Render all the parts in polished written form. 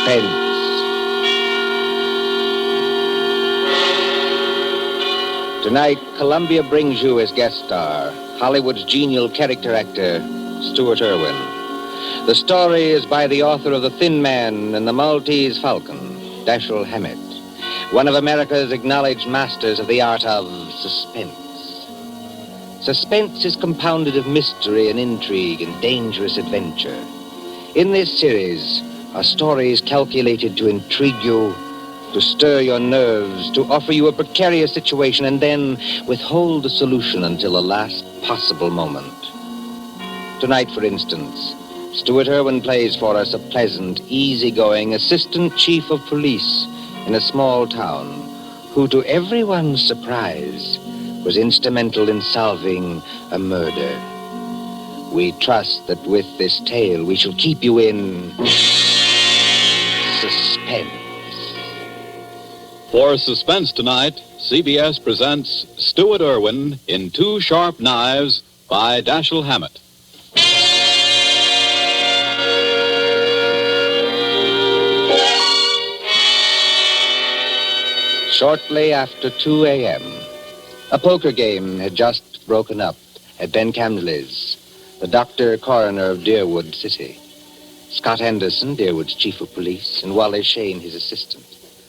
Suspense. Tonight, Columbia brings you as guest star Hollywood's genial character actor, Stuart Irwin. The story is by the author of The Thin Man and the Maltese Falcon, Dashiell Hammett, one of America's acknowledged masters of the art of suspense. Suspense is compounded of mystery and intrigue and dangerous adventure. In this series are stories calculated to intrigue you, to stir your nerves, to offer you a precarious situation, and then withhold the solution until the last possible moment. Tonight, for instance, Stuart Irwin plays for us a pleasant, easygoing assistant chief of police in a small town who, to everyone's surprise, was instrumental in solving a murder. We trust that with this tale we shall keep you in suspense. For Suspense tonight, CBS presents Stuart Irwin in Two Sharp Knives by Dashiell Hammett. Shortly after 2 a.m., a poker game had just broken up at Ben Camley's, the doctor coroner of Deerwood City. Scott Henderson, Deerwood's chief of police, and Wally Shane, his assistant,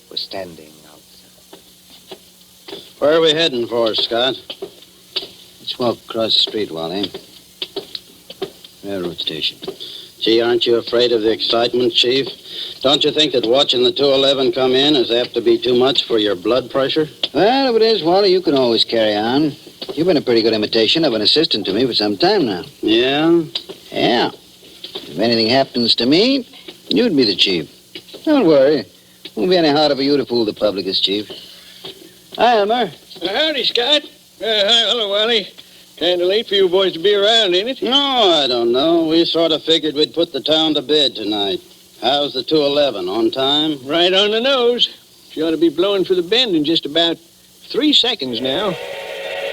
were standing outside. Where are we heading for, Scott? Let's walk across the street, Wally. Railroad station. Gee, aren't you afraid of the excitement, Chief? Don't you think that watching the 211 come in is apt to be too much for your blood pressure? Well, if it is, Wally, you can always carry on. You've been a pretty good imitation of an assistant to me for some time now. Yeah? Yeah. If anything happens to me, you'd be the chief. Don't worry. Won't be any harder for you to fool the public as chief. Hi, Elmer. Howdy, Scott. Hi, hello, Wally. Kind of late for you boys to be around, ain't it? No, I don't know. We sort of figured we'd put the town to bed tonight. How's the 211? On time? Right on the nose. She ought to be blowing for the bend in just about 3 seconds now.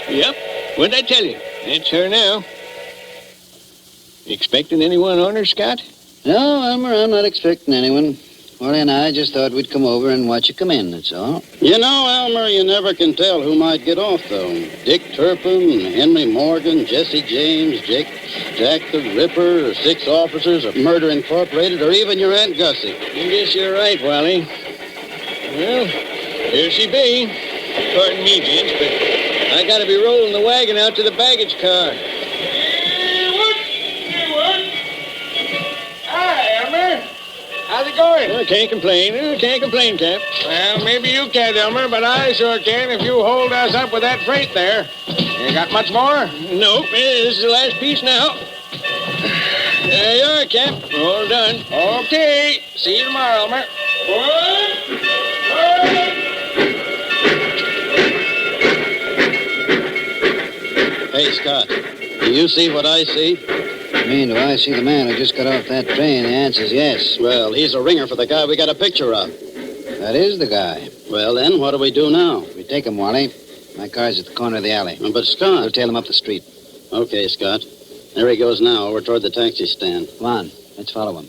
Yep. What'd I tell you? It's her now. You expecting anyone on her, Scott? No, Elmer, I'm not expecting anyone. Wally and I just thought we'd come over and watch you come in, that's all. You know, Elmer, you never can tell who might get off, though. Dick Turpin, Henry Morgan, Jesse James, Jack the Ripper, 6 officers of Murder Incorporated, or even your Aunt Gussie. I guess you're right, Wally. Well, here she be. Pardon me, gents, but I gotta be rolling the wagon out to the baggage car. Hi, Elmer. How's it going? Well, can't complain, Cap. Well, maybe you can't, Elmer, but I sure can if you hold us up with that freight there. You got much more? Nope, this is the last piece now. There you are, Cap. All done. Okay. See you tomorrow, Elmer. Hey, Scott, do you see what I see? I mean, do I see the man who just got off that train? The answer's yes. Well, he's a ringer for the guy we got a picture of. That is the guy. Well, then, what do we do now? We take him, Wally. My car's at the corner of the alley. But, Scott... We'll tail him up the street. Okay, Scott. There he goes now, over toward the taxi stand. Come on, let's follow him.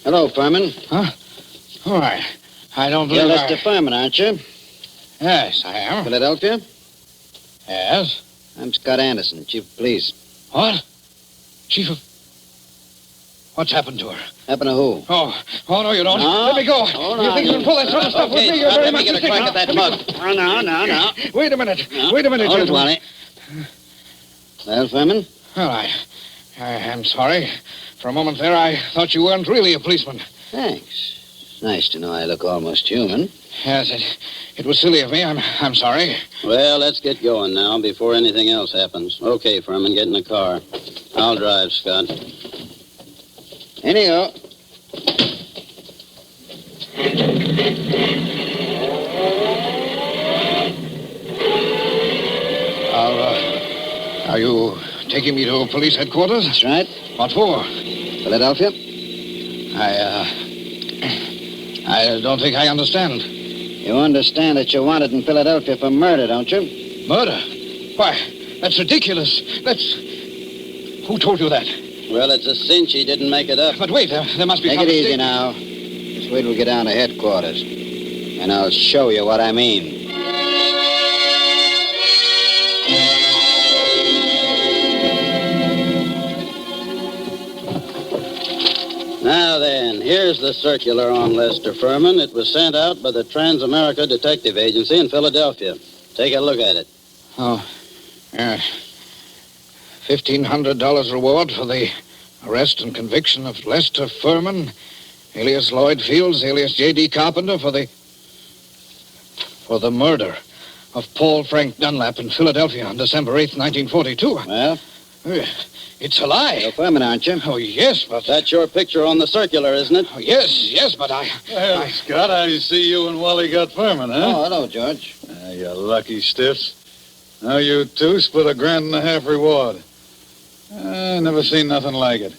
Hello, Furman. Huh? Why, I don't You're believe Mr. Furman, aren't you? Yes, I am. Philadelphia? Yes? I'm Scott Anderson, Chief of Police. What? Chief of... What's happened to her? Happened to who? Oh, no, you don't. No. Let me go. Hold You on. think you can pull that sort of stuff with me? You're Scott, very let me much get a crack at that mug. No. Wait a minute. No. Wait a minute, Hold it, gentlemen. Wally. Well, Furman? Well, I am sorry. For a moment there, I thought you weren't really a policeman. Thanks. Nice to know I look almost human. Yes, it was silly of me. I'm sorry. Well, let's get going now before anything else happens. Okay, Furman, get in the car. I'll drive, Scott. In you go. Are you taking me to police headquarters? That's right. What for? Philadelphia? I don't think I understand. You understand that you're wanted in Philadelphia for murder, don't you? Murder? Why, That's ridiculous. That's... Who told you that? Well, it's a cinch he didn't make it up. But wait, there must be... Take it easy now. Just wait till we get down to headquarters. And I'll show you what I mean. Now then, here's the circular on Lester Furman. It was sent out by the Trans-America Detective Agency in Philadelphia. Take a look at it. Oh, yeah. $1,500 reward for the arrest and conviction of Lester Furman, alias Lloyd Fields, alias J.D. Carpenter, for the murder of Paul Frank Dunlap in Philadelphia on December 8th, 1942. Well? It's a lie. You're Furman, aren't you? Oh, yes, but... That's your picture on the circular, isn't it? Oh, yes, but I... Well, Scott, I see you and Wally got Furman, huh? Oh, hello, George. You lucky stiffs. Now you two split $1.50 reward. I never seen nothing like it.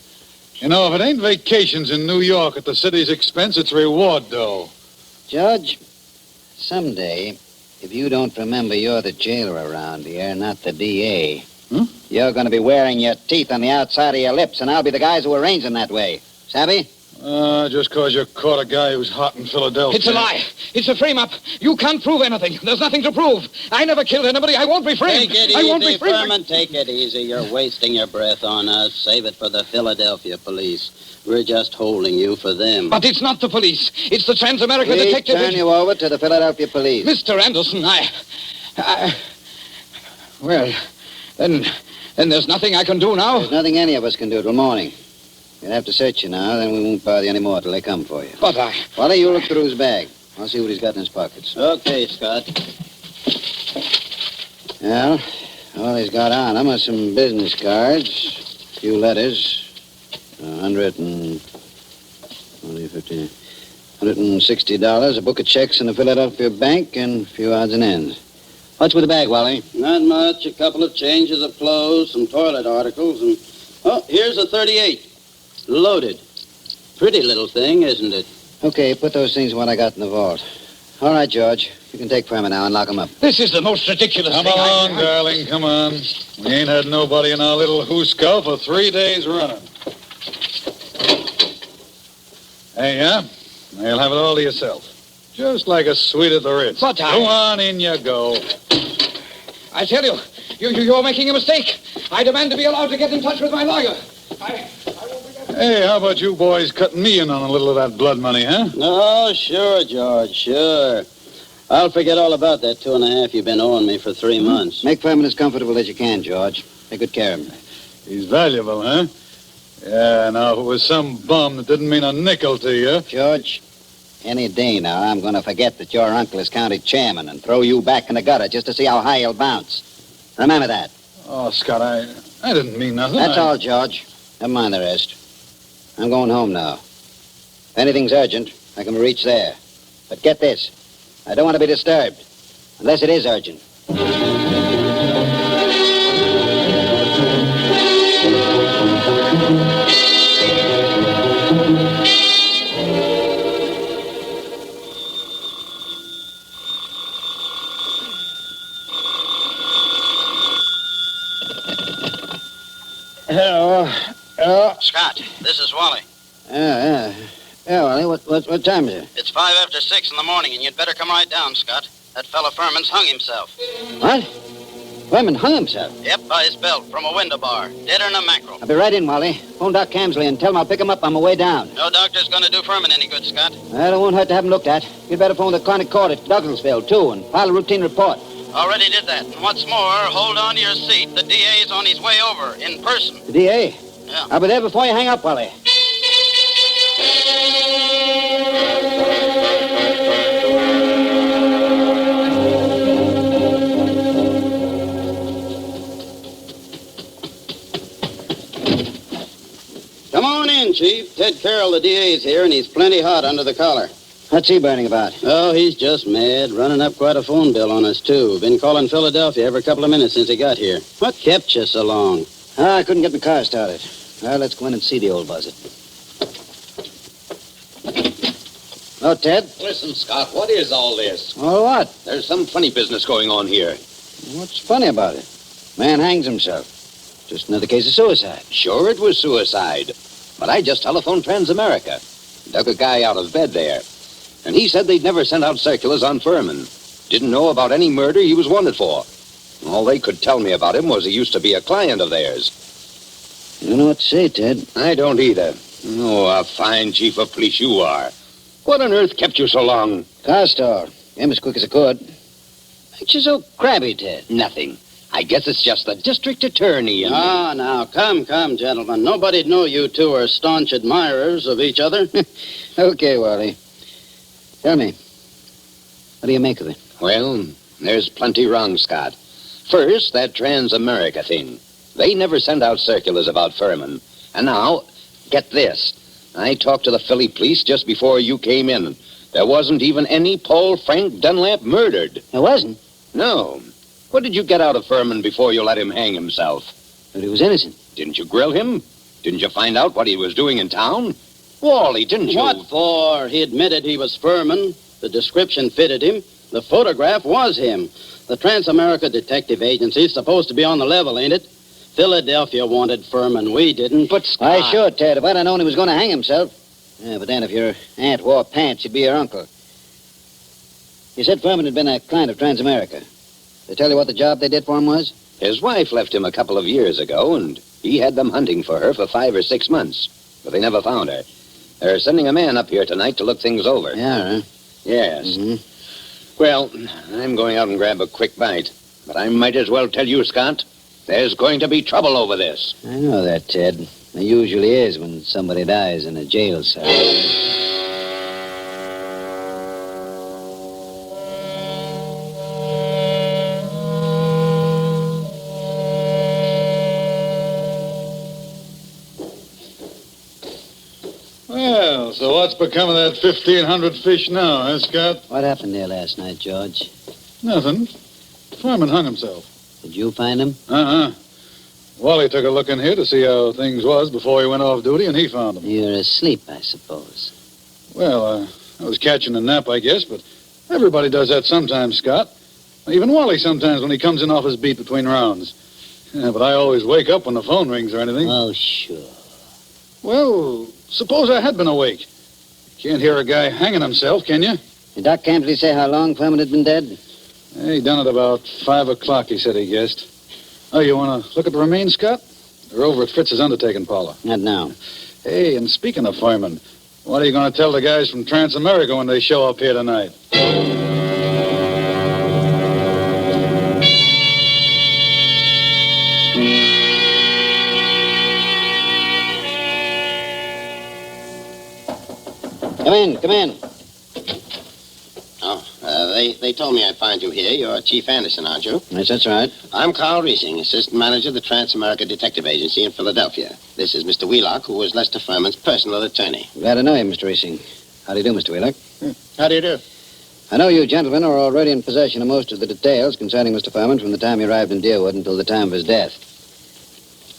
You know, if it ain't vacations in New York at the city's expense, it's reward dough. Judge, someday, if you don't remember you're the jailer around here, not the D.A., you're going to be wearing your teeth on the outside of your lips, and I'll be the guys who arrange them that way. Savvy? Just because you caught a guy who's hot in Philadelphia. It's a lie. It's a frame-up. You can't prove anything. There's nothing to prove. I never killed anybody. I won't be framed. Take it I won't be easy, framed. Furman. Take it easy. You're wasting your breath on us. Save it for the Philadelphia police. We're just holding you for them. But it's not the police. It's the Trans-America Detective... turn you over to the Philadelphia police. Mr. Anderson, Well, then there's nothing I can do now. There's nothing any of us can do till morning. You'll have to search you now, then we won't bother you anymore till they come for you. But Wally, you look through his bag. I'll see what he's got in his pockets. Okay, Scott. Well, all he's got on him are some business cards, a few letters, $160, a book of checks in the Philadelphia bank, and a few odds and ends. What's with the bag, Wally? Not much. A couple of changes of clothes, some toilet articles, and... Oh, here's a .38. Loaded. Pretty little thing, isn't it? Okay, put those things in what I got in the vault. All right, George. You can take Furman now and lock him up. This is the most ridiculous Come thing along, darling, come on. We ain't had nobody in our little hooskull for 3 days running. Hey, yeah? You'll have it all to yourself. Just like a suite at the Ritz. But Go on, in you go. I tell you, you're making a mistake. I demand to be allowed to get in touch with my lawyer. I won't forget. Hey, how about you boys cutting me in on a little of that blood money, huh? Oh, sure, George, sure. I'll forget all about that 2.5 you've been owing me for 3 months. Make Furman as comfortable as you can, George. Take good care of him. He's valuable, huh? Yeah, now, if it was some bum that didn't mean a nickel to you... George, any day now, I'm going to forget that your uncle is county chairman and throw you back in the gutter just to see how high you'll bounce. Remember that. Oh, Scott, I didn't mean nothing. That's all, George. Never mind the rest. I'm going home now. If anything's urgent, I can reach there. But get this. I don't want to be disturbed. Unless it is urgent. Hello. Scott, this is Wally. Yeah, Wally, what time is it? It's 5 after 6 in the morning, and you'd better come right down, Scott. That fella Furman's hung himself. What? Furman hung himself? Yep, by his belt, from a window bar. Deader than a mackerel. I'll be right in, Wally. Phone Doc Camsley and tell him I'll pick him up on my way down. No doctor's gonna do Furman any good, Scott. Well, it won't hurt to have him looked at. You'd better phone the chronic court at Douglasville, too, and file a routine report. Already did that. And what's more, hold on to your seat. The DA's on his way over, in person. The DA? Yeah. I'll be there before you hang up, Wally. Come on in, Chief. Ted Carroll, the DA's here, and he's plenty hot under the collar. What's he burning about? Oh, he's just mad. Running up quite a phone bill on us, too. Been calling Philadelphia every couple of minutes since he got here. What kept you so long? I couldn't get my car started. Well, let's go in and see the old buzzard. Oh, Ted? Listen, Scott, what is all this? Oh, what? There's some funny business going on here. What's funny about it? Man hangs himself. Just another case of suicide. Sure, it was suicide. But I just telephoned Transamerica. Dug a guy out of bed there. And he said they'd never sent out circulars on Furman. Didn't know about any murder he was wanted for. All they could tell me about him was he used to be a client of theirs. I don't know what to say, Ted. I don't either. Oh, a fine chief of police you are. What on earth kept you so long? Car store. Came as quick as I could. Makes you so crabby, Ted. Nothing. I guess it's just the district attorney and... Ah, now, come, gentlemen. Nobody'd know you two are staunch admirers of each other. Okay, Wally. Tell me, what do you make of it? Well, there's plenty wrong, Scott. First, that Transamerica thing. They never sent out circulars about Furman. And now, get this. I talked to the Philly police just before you came in. There wasn't even any Paul Frank Dunlap murdered. There wasn't? No. What did you get out of Furman before you let him hang himself? But he was innocent. Didn't you grill him? Didn't you find out what he was doing in town? Wally, didn't you? What for? He admitted he was Furman. The description fitted him. The photograph was him. The Transamerica Detective Agency's supposed to be on the level, ain't it? Philadelphia wanted Furman. We didn't. But Scott... Why, sure, Ted. If I'd have known he was going to hang himself. Yeah, but then if your aunt wore pants, she'd be your uncle. You said Furman had been a client of Transamerica. They tell you what the job they did for him was? His wife left him a couple of years ago, and he had them hunting for her for 5 or 6 months. But they never found her. They're sending a man up here tonight to look things over. Yeah, huh? Yes. Mm-hmm. Well, I'm going out and grab a quick bite. But I might as well tell you, Scott, there's going to be trouble over this. I know that, Ted. There usually is when somebody dies in a jail cell. Well, so what's become of that 1,500 fish now, huh, Scott? What happened there last night, George? Nothing. Furman hung himself. Did you find him? Uh-uh. Wally took a look in here to see how things was before he went off duty, and he found him. You're asleep, I suppose. Well, I was catching a nap, I guess, but everybody does that sometimes, Scott. Even Wally sometimes when he comes in off his beat between rounds. Yeah, but I always wake up when the phone rings or anything. Oh, sure. Well, suppose I had been awake. Can't hear a guy hanging himself, can you? Did Doc Camsley say how long Furman had been dead? He done it about 5 o'clock, he said he guessed. Oh, you want to look at the remains, Scott? They're over at Fritz's undertaking parlor. Not now. Hey, and speaking of firemen, what are you going to tell the guys from Transamerica when they show up here tonight? Come in. Oh, they told me I'd find you here. You're Chief Anderson, aren't you? Yes, that's right. I'm Carl Riesing, assistant manager of the Transamerica Detective Agency in Philadelphia. This is Mr. Wheelock, who was Lester Furman's personal attorney. Glad to know you, Mr. Riesing. How do you do, Mr. Wheelock? How do you do? I know you gentlemen are already in possession of most of the details concerning Mr. Furman from the time he arrived in Deerwood until the time of his death.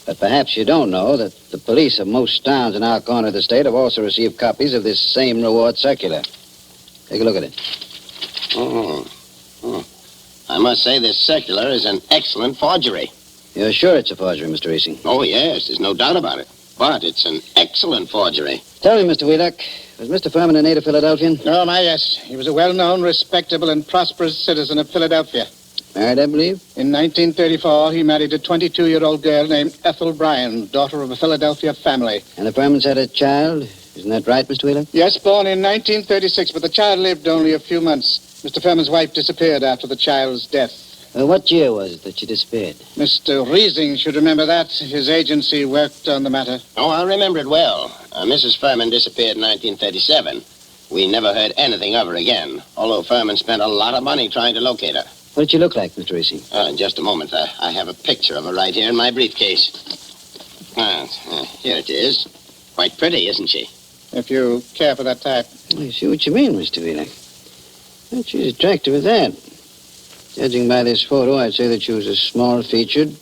But perhaps you don't know that the police of most towns in our corner of the state have also received copies of this same reward circular. Take a look at it. Oh. I must say this circular is an excellent forgery. You're sure it's a forgery, Mr. Riesing? Oh, yes, there's no doubt about it. But it's an excellent forgery. Tell me, Mr. Wheelock, was Mr. Furman a native Philadelphian? Oh, my, yes. He was a well-known, respectable, and prosperous citizen of Philadelphia. Married, I believe? In 1934, he married a 22-year-old girl named Ethel Bryan, daughter of a Philadelphia family. And the Furmans had a child? Isn't that right, Mr. Wheelock? Yes, born in 1936, but the child lived only a few months. Mr. Furman's wife disappeared after the child's death. What year was it that she disappeared? Mr. Riesing should remember that. His agency worked on the matter. Oh, I remember it well. Mrs. Furman disappeared in 1937. We never heard anything of her again, although Furman spent a lot of money trying to locate her. What did she look like, Mr. Riesing? In just a moment. I have a picture of her right here in my briefcase. Here it is. Quite pretty, isn't she? If you care for that type. I see what you mean, Mr. Wheelock. Well, she's attractive as that. Judging by this photo, I'd say that she was a small-featured,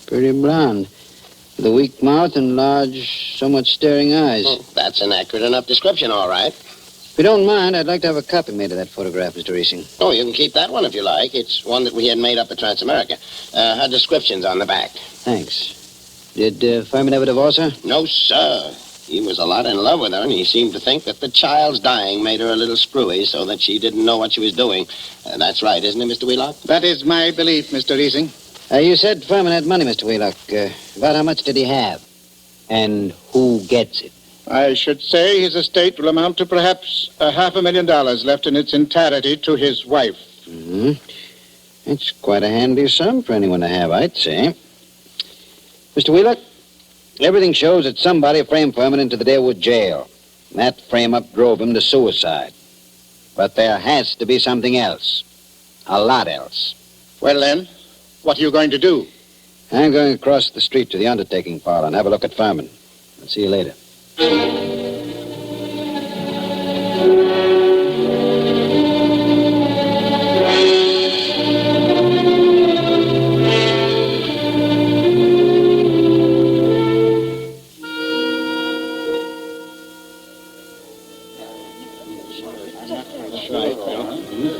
pretty blonde, with a weak mouth and large, somewhat staring eyes. That's an accurate enough description, all right. If you don't mind, I'd like to have a copy made of that photograph, Mr. Reesing. Oh, you can keep that one if you like. It's one that we had made up at Transamerica. Her description's on the back. Thanks. Did Furman ever divorce her? No, sir. He was a lot in love with her, and he seemed to think that the child's dying made her a little screwy so that she didn't know what she was doing. That's right, isn't it, Mr. Wheelock? That is my belief, Mr. Reesing. You said Furman had money, Mr. Wheelock. About how much did he have? And who gets it? I should say his estate will amount to perhaps $500,000 left in its entirety to his wife. Mm-hmm. It's quite a handy sum for anyone to have, I'd say. Mr. Wheelock, everything shows that somebody framed Furman into the Deerwood jail. And that frame-up drove him to suicide. But there has to be something else. A lot else. Well, then, what are you going to do? I'm going across the street to the undertaking parlor and have a look at Furman. I'll see you later.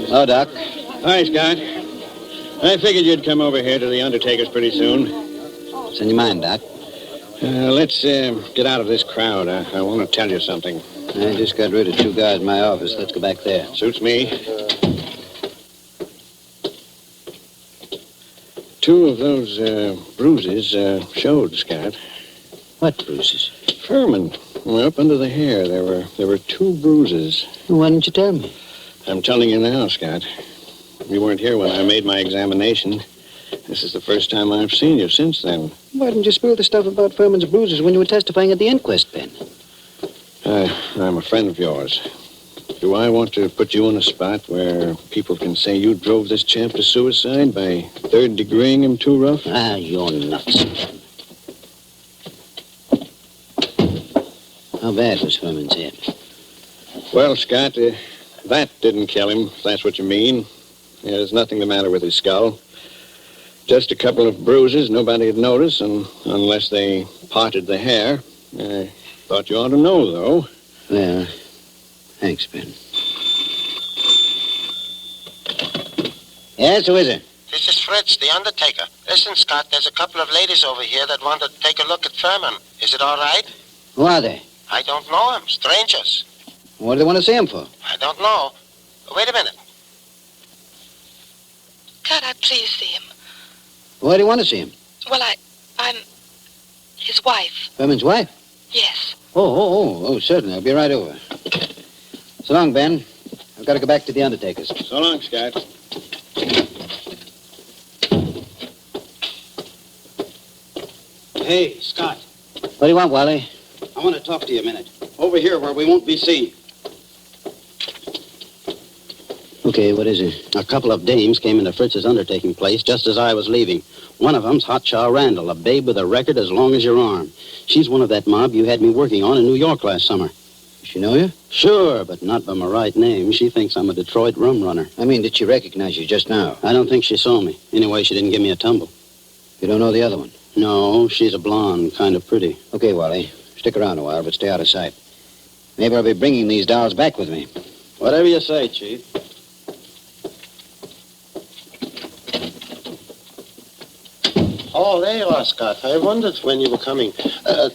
Hello, Doc. Hi, Scott. I figured you'd come over here to the undertaker's pretty soon. What's in your mind, Doc? Let's get out of this crowd. I want to tell you something. I just got rid of 2 guys in my office. Let's go back there. Suits me. 2 of those bruises showed, Scott. What bruises? Furman. Well, up under the hair, there were 2 bruises. Why didn't you tell me? I'm telling you now, Scott. You weren't here when I made my examination. This is the first time I've seen you since then. Why didn't you spill the stuff about Furman's bruises when you were testifying at the inquest, Ben? I'm a friend of yours. Do I want to put you in a spot where people can say you drove this champ to suicide by third-degreeing him too rough? You're nuts. How bad was Furman's head? Well, Scott, that didn't kill him, if that's what you mean. There's nothing the matter with his skull. Just a couple of bruises nobody'd notice, and unless they parted the hair. I thought you ought to know, though. Well, thanks, Ben. Yes, who is it? This is Fritz, the undertaker. Listen, Scott, there's a couple of ladies over here that want to take a look at Furman. Is it all right? Who are they? I don't know them. Strangers. What do they want to see him for? I don't know. Wait a minute. Can't I please see him? Why do you want to see him? Well, I'm his wife. Furman's wife? Yes. Oh, certainly. I'll be right over. So long, Ben. I've got to go back to the undertaker's. So long, Scott. Hey, Scott. What do you want, Wally? I want to talk to you a minute. Over here where we won't be seen. Okay, what is it? A couple of dames came into Fritz's undertaking place just as I was leaving. One of them's Hotshot Randall, a babe with a record as long as your arm. She's one of that mob you had me working on in New York last summer. Does she know you? Sure, but not by my right name. She thinks I'm a Detroit rum runner. I mean, did she recognize you just now? I don't think she saw me. Anyway, she didn't give me a tumble. You don't know the other one? No, she's a blonde, kind of pretty. Okay, Wally. Stick around a while, but stay out of sight. Maybe I'll be bringing these dolls back with me. Whatever you say, Chief. Oh, there you are, Scott. I wondered when you were coming.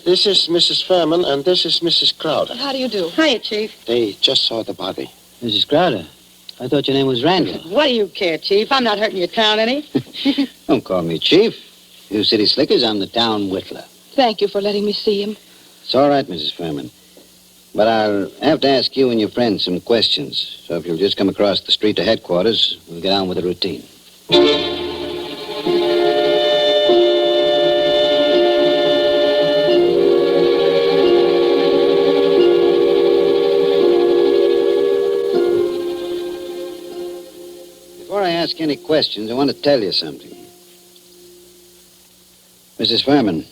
This is Mrs. Furman, and this is Mrs. Crowder. How do you do? Hiya, Chief. They just saw the body. Mrs. Crowder, I thought your name was Randall. What do you care, Chief? I'm not hurting your town any. Don't call me Chief. You city slickers, I'm the town whittler. Thank you for letting me see him. It's all right, Mrs. Furman. But I'll have to ask you and your friends some questions. So if you'll just come across the street to headquarters, we'll get on with the routine. Before I ask any questions, I want to tell you something. Mrs. Furman,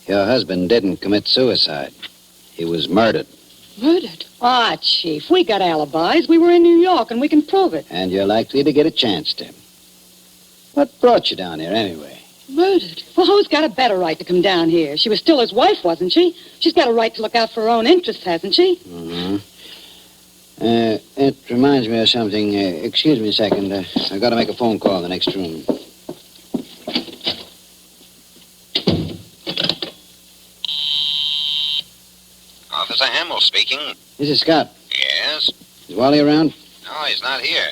your husband didn't commit suicide. He was murdered. Murdered? Ah, Chief, we got alibis. We were in New York, and we can prove it. And you're likely to get a chance to. What brought you down here, anyway? Murdered? Well, who's got a better right to come down here? She was still his wife, wasn't she? She's got a right to look out for her own interests, hasn't she? Mm-hmm. It reminds me of something. Excuse me a second. I've got to make a phone call in the next room. Officer Hamill speaking. This is Scott. Yes? Is Wally around? No, he's not here.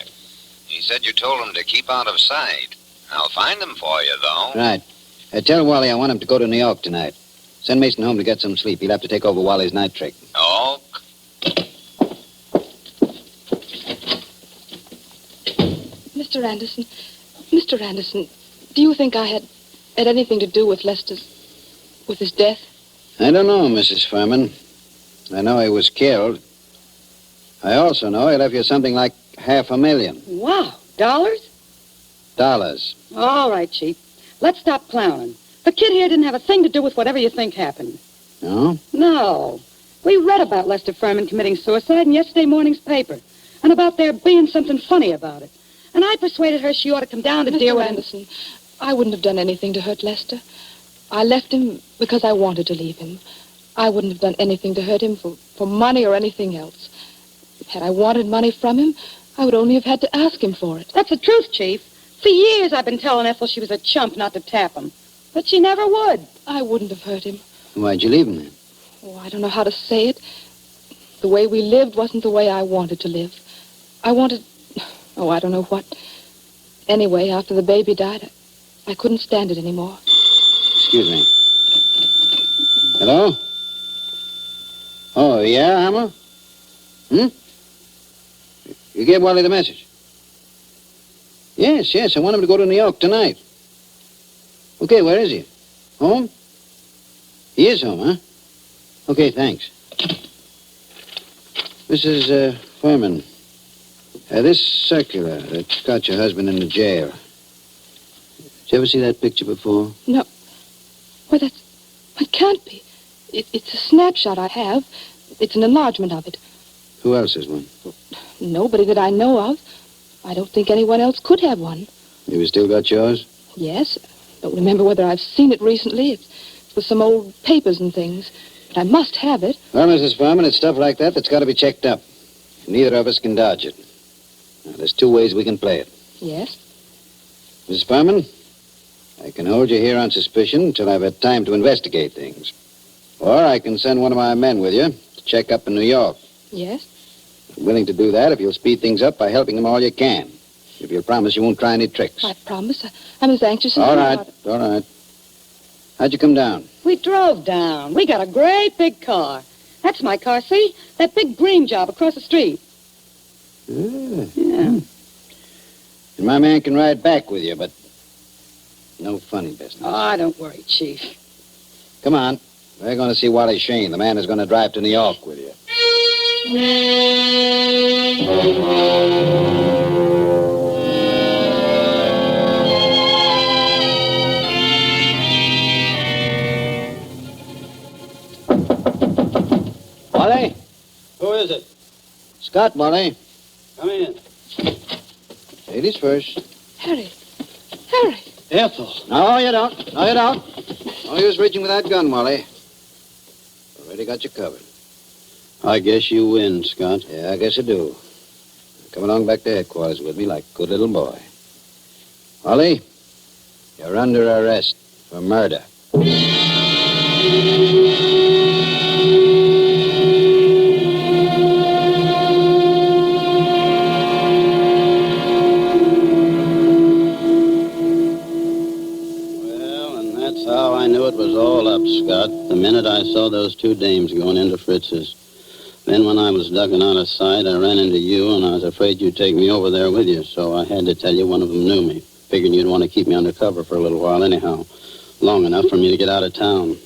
He said you told him to keep out of sight. I'll find him for you, though. Right. Tell Wally I want him to go to New York tonight. Send Mason home to get some sleep. He'll have to take over Wally's night trick. Oh, Mr. Anderson, do you think I had anything to do with his death? I don't know, Mrs. Furman. I know he was killed. I also know he left you something like $500,000. Wow. Dollars? Dollars. All right, Chief. Let's stop clowning. The kid here didn't have a thing to do with whatever you think happened. No? No. We read about Lester Furman committing suicide in yesterday morning's paper, and about there being something funny about it. And I persuaded her she ought to come down to deal with Anderson. I wouldn't have done anything to hurt Lester. I left him because I wanted to leave him. I wouldn't have done anything to hurt him for money or anything else. Had I wanted money from him, I would only have had to ask him for it. That's the truth, Chief. For years I've been telling Ethel she was a chump not to tap him. But she never would. I wouldn't have hurt him. Why'd you leave him then? Oh, I don't know how to say it. The way we lived wasn't the way I wanted to live. I wanted... Oh, I don't know what. Anyway, after the baby died, I couldn't stand it anymore. Excuse me. Hello? Oh, yeah, Hammer? You gave Wally the message? Yes, I want him to go to New York tonight. Okay, where is he? Home? He is home, huh? Okay, thanks. Mrs. Furman, this circular that got your husband in the jail. Did you ever see that picture before? No. Well, that can't be. It's a snapshot I have. It's an enlargement of it. Who else has one? Nobody that I know of. I don't think anyone else could have one. You still got yours? Yes. Don't remember whether I've seen it recently. It's with some old papers and things. But I must have it. Well, Mrs. Furman, it's stuff like that's got to be checked up. Neither of us can dodge it. Now, there's two ways we can play it. Yes? Mrs. Furman, I can hold you here on suspicion until I've had time to investigate things. Or I can send one of my men with you to check up in New York. Yes? I'm willing to do that if you'll speed things up by helping him all you can. If you'll promise you won't try any tricks. I promise. I'm as anxious as All you right, are. all right. How'd you come down? We drove down. We got a great big car. That's my car, see? That big green job across the street. Yeah. And my man can ride back with you, but no funny business. Oh, don't worry, Chief. Come on. We're going to see Wally Shane, the man who's going to drive to New York with you. Wally? Who is it? Scott, Wally. Come in. Ladies first. Harry. Ethel. No, you don't. No use reaching with that gun, Wally. Already got you covered. I guess you win, Scott. Yeah, I guess I do. Come along back to headquarters with me like a good little boy. Wally, you're under arrest for murder. How I knew it was all up, Scott, the minute I saw those two dames going into Fritz's. Then when I was ducking out of sight, I ran into you, and I was afraid you'd take me over there with you, so I had to tell you one of them knew me, figuring you'd want to keep me under cover for a little while anyhow, long enough for me to get out of town.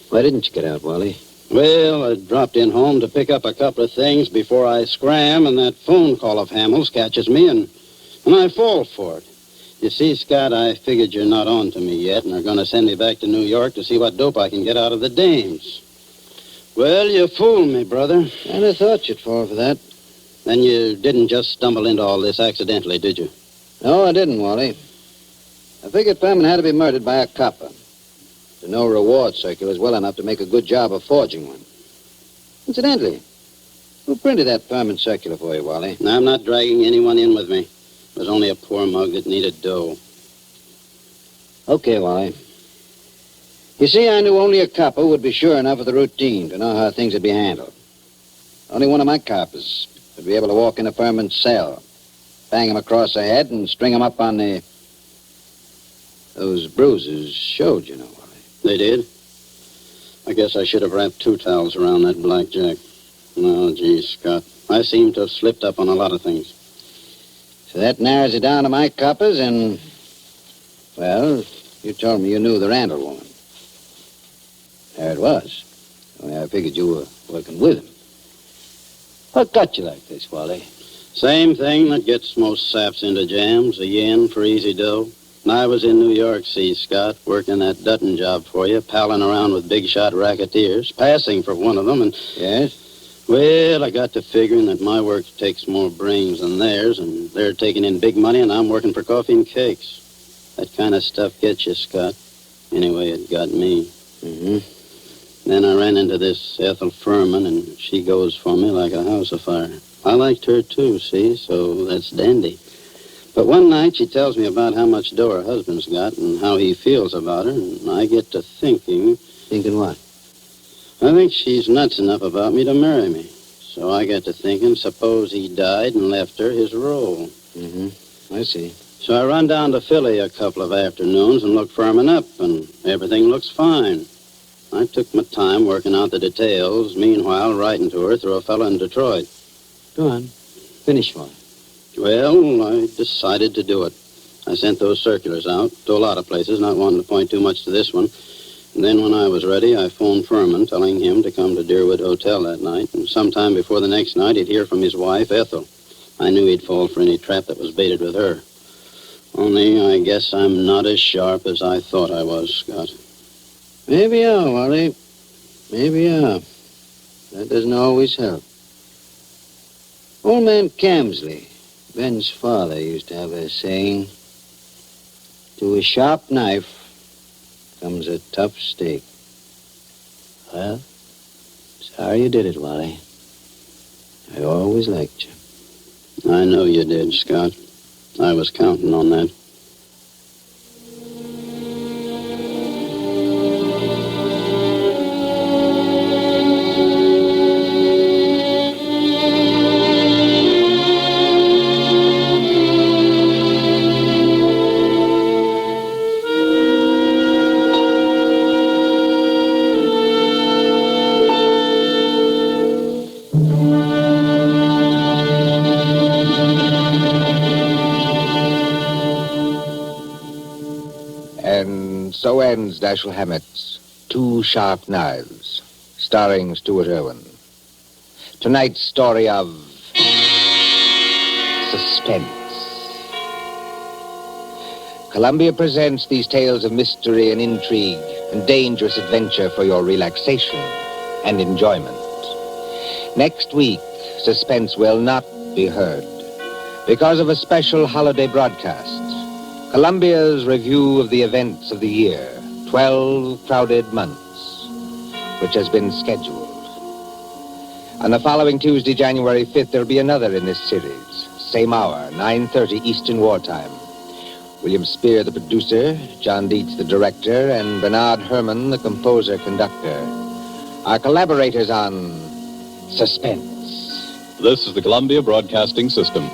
Why didn't you get out, Wally? Well, I dropped in home to pick up a couple of things before I scram, and that phone call of Hamill's catches me, and I fall for it. You see, Scott, I figured you're not on to me yet and are going to send me back to New York to see what dope I can get out of the dames. Well, you fooled me, brother. And I thought you'd fall for that. Then you didn't just stumble into all this accidentally, did you? No, I didn't, Wally. I figured Furman had to be murdered by a copper. To know reward circulars well enough to make a good job of forging one. Incidentally, Who printed that Furman circular for you, Wally? Now, I'm not dragging anyone in with me. It was only a poor mug that needed dough. Okay, Wally. You see, I knew only a copper would be sure enough of the routine to know how things would be handled. Only one of my coppers would be able to walk into Furman's cell, bang him across the head, and string him up on the... Those bruises showed, you know, Wally. They did? I guess I should have wrapped 2 towels around that blackjack. No, gee, Scott. I seem to have slipped up on a lot of things. So that narrows it down to my coppers and... Well, you told me you knew the Randall woman. There it was. Only I figured you were working with him. What got you like this, Wally? Same thing that gets most saps into jams, a yen for easy dough. And I was in New York, see, Scott, working that Dutton job for you, palling around with big-shot racketeers, passing for one of them, and... Yes? Well, I got to figuring that my work takes more brains than theirs, and they're taking in big money, and I'm working for coffee and cakes. That kind of stuff gets you, Scott. Anyway, it got me. Mm-hmm. Then I ran into this Ethel Furman, and she goes for me like a house afire. I liked her, too, see, so that's dandy. But one night she tells me about how much dough her husband's got and how he feels about her, and I get to thinking... Thinking what? I think she's nuts enough about me to marry me. So I got to thinking, suppose he died and left her his role. Mm-hmm. I see. So I run down to Philly a couple of afternoons and look Furman up, and everything looks fine. I took my time working out the details, meanwhile writing to her through a fellow in Detroit. Go on. Finish one. Well, I decided to do it. I sent those circulars out to a lot of places, not wanting to point too much to this one. And then when I was ready, I phoned Furman, telling him to come to Deerwood Hotel that night. And sometime before the next night, he'd hear from his wife, Ethel. I knew he'd fall for any trap that was baited with her. Only I guess I'm not as sharp as I thought I was, Scott. Maybe you are, Wally. Maybe you are. That doesn't always help. Old man Camsley, Ben's father, used to have a saying, to a sharp knife comes a tough steak. Well, sorry you did it, Wally. I always liked you. I know you did, Scott. I was counting on that. So ends Dashiell Hammett's 2 Sharp Knives, starring Stuart Irwin. Tonight's story of suspense. Columbia presents these tales of mystery and intrigue and dangerous adventure for your relaxation and enjoyment. Next week, suspense will not be heard because of a special holiday broadcast. Columbia's review of the events of the year, 12 crowded months, which has been scheduled. On the following Tuesday, January 5th, there'll be another in this series. Same hour, 9:30 Eastern Wartime. William Spear, the producer, John Dietz, the director, and Bernard Herrmann, the composer-conductor, are collaborators on Suspense. This is the Columbia Broadcasting System.